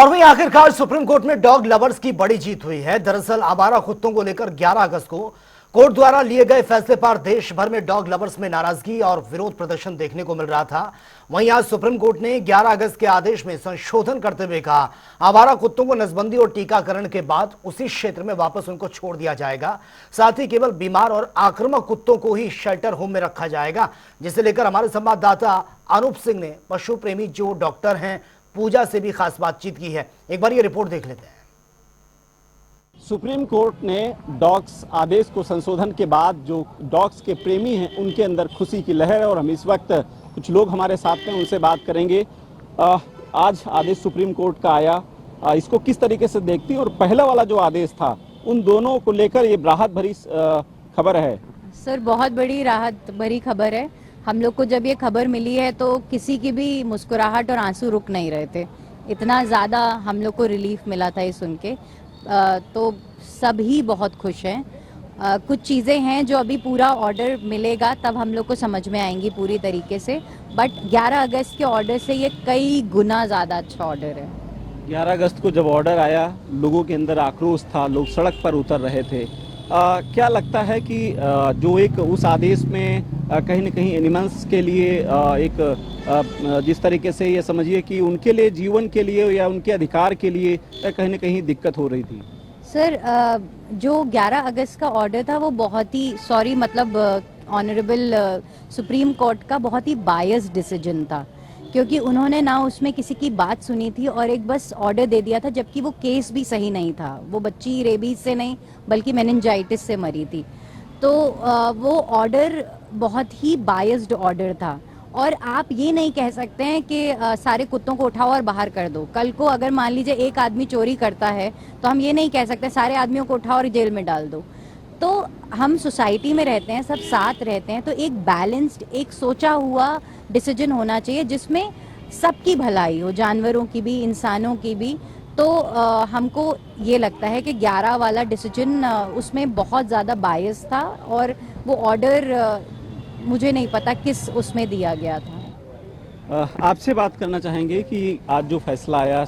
और वहीं आखिरकार सुप्रीम कोर्ट में डॉग लवर्स की बड़ी जीत हुई है। दरअसल आवारा कुत्तों को लेकर 11 अगस्त को कोर्ट द्वारा लिए गए फैसले पर देश भर में डॉग लवर्स में नाराजगी और विरोध प्रदर्शन देखने को मिल रहा था। वहीं आज सुप्रीम कोर्ट ने 11 अगस्त के आदेश में संशोधन करते हुए कहा, आवारा कुत्तों को नसबंदी और टीकाकरण के बाद उसी क्षेत्र में वापस उनको छोड़ दिया जाएगा। साथ ही केवल बीमार और आक्रामक कुत्तों को ही शेल्टर होम में रखा जाएगा, जिसे लेकर हमारे संवाददाता अनूप सिंह ने पशु प्रेमी जो डॉक्टर हैं पूजा से भी खास बातचीत की है। एक बार ये रिपोर्ट देख लेते हैं। सुप्रीम कोर्ट ने डॉग्स आदेश को संशोधन के बाद जो डॉग्स के प्रेमी हैं उनके अंदर खुशी की लहर है और हम इस वक्त कुछ लोग हमारे साथ हैं, उनसे बात करेंगे। आज आदेश सुप्रीम कोर्ट का आया, इसको किस तरीके से देखती है और पहला वाला जो आदेश था उन दोनों को लेकर ये राहत भरी खबर है। सर, बहुत बड़ी राहत भरी खबर है। हम लोग को जब ये खबर मिली है तो किसी की भी मुस्कुराहट और आंसू रुक नहीं रहे थे। इतना ज़्यादा हम लोग को रिलीफ मिला था ये सुन के। तो सभी बहुत खुश हैं। कुछ चीज़ें हैं जो अभी पूरा ऑर्डर मिलेगा तब हम लोग को समझ में आएंगी पूरी तरीके से, बट 11 अगस्त के ऑर्डर से ये कई गुना ज़्यादा अच्छा ऑर्डर है। 11 अगस्त को जब ऑर्डर आया, लोगों के अंदर आक्रोश था, लोग सड़क पर उतर रहे थे। क्या लगता है कि जो एक उस आदेश में कहीं न कहीं एनिमल्स के लिए एक जिस तरीके से ये समझिए कि उनके लिए, जीवन के लिए या उनके अधिकार के लिए कहीं न कहीं दिक्कत हो रही थी? सर, जो 11 अगस्त का ऑर्डर था वो बहुत ही ऑनरेबल सुप्रीम कोर्ट का बहुत ही बायस्ड डिसीजन था, क्योंकि उन्होंने ना उसमें किसी की बात सुनी थी और एक बस ऑर्डर दे दिया था, जबकि वो केस भी सही नहीं था। वो बच्ची रेबीज से नहीं बल्कि मेनिंजाइटिस से मरी थी। तो वो ऑर्डर बहुत ही बायस्ड ऑर्डर था और आप ये नहीं कह सकते हैं कि सारे कुत्तों को उठाओ और बाहर कर दो। कल को अगर मान लीजिए एक आदमी चोरी करता है तो हम ये नहीं कह सकते सारे आदमियों को उठाओ और जेल में डाल दो। तो हम सोसाइटी में रहते हैं, सब साथ रहते हैं, तो एक बैलेंस्ड, एक सोचा हुआ डिसीजन होना चाहिए जिसमें सबकी भलाई हो, जानवरों की भी, इंसानों की भी। तो हमको ये लगता है कि 11 वाला डिसीजन उसमें बहुत ज़्यादा बायस था और वो ऑर्डर मुझे नहीं पता किस उसमें दिया गया था। आपसे बात करना चाहेंगे कि आज जो फैसला आया,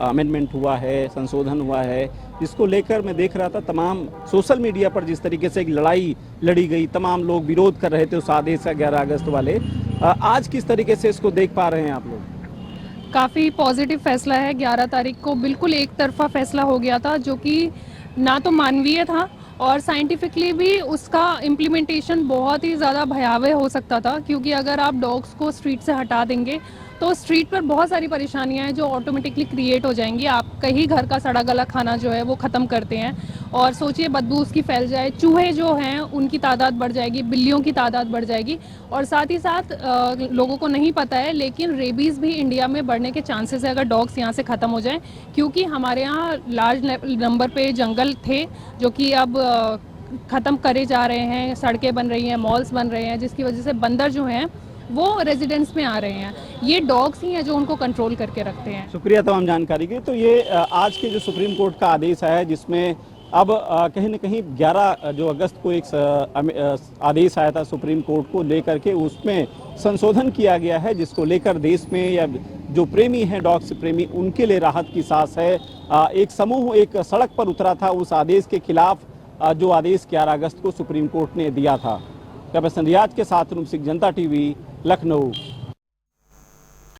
अमेंडमेंट हुआ है, संशोधन हुआ है, जिसको लेकर मैं देख रहा था तमाम सोशल मीडिया पर जिस तरीके से एक लड़ाई लड़ी गई, तमाम लोग विरोध कर रहे थे उस आदेश का 11 अगस्त वाले। आज किस तरीके से इसको देख पा रहे हैं आप लोग? काफ़ी पॉजिटिव फैसला है। 11 तारीख को बिल्कुल एक तरफा फैसला हो गया था, जो कि ना तो मानवीय था और साइंटिफिकली भी उसका इम्प्लीमेंटेशन बहुत ही ज़्यादा भयावह हो सकता था, क्योंकि अगर आप डॉग्स को स्ट्रीट से हटा देंगे तो स्ट्रीट पर बहुत सारी परेशानियां हैं जो ऑटोमेटिकली क्रिएट हो जाएंगी। आपका ही घर का सड़ा गला खाना जो है वो ख़त्म करते हैं और सोचिए बदबू उसकी फैल जाए, चूहे जो हैं उनकी तादाद बढ़ जाएगी, बिल्लियों की तादाद बढ़ जाएगी। और साथ ही साथ लोगों को नहीं पता है लेकिन रेबीज़ भी इंडिया में बढ़ने के चांसेस है अगर डॉग्स यहाँ से ख़त्म हो जाएं, क्योंकि हमारे यहाँ लार्ज नंबर पे जंगल थे जो कि अब ख़त्म करे जा रहे हैं, सड़कें बन रही हैं, मॉल्स बन रहे हैं, जिसकी वजह से बंदर जो हैं वो रेजिडेंस में आ रहे हैं। ये डॉग्स ही हैं जो उनको कंट्रोल करके रखते हैं। शुक्रिया तमाम जानकारी के। तो ये आज के जो सुप्रीम कोर्ट का आदेश है, जिसमें अब कहीं न कहीं 11 जो अगस्त को एक आदेश आया था सुप्रीम कोर्ट को लेकर के, उसमें संशोधन किया गया है, जिसको लेकर देश में या जो प्रेमी हैं, डॉग्स प्रेमी, उनके लिए राहत की सांस है। एक समूह एक सड़क पर उतरा था उस आदेश के खिलाफ, जो आदेश 11 अगस्त को सुप्रीम कोर्ट ने दिया था। कैमरा पर्सन रियाज के साथ अनूप सिंह, जनता टीवी, लखनऊ।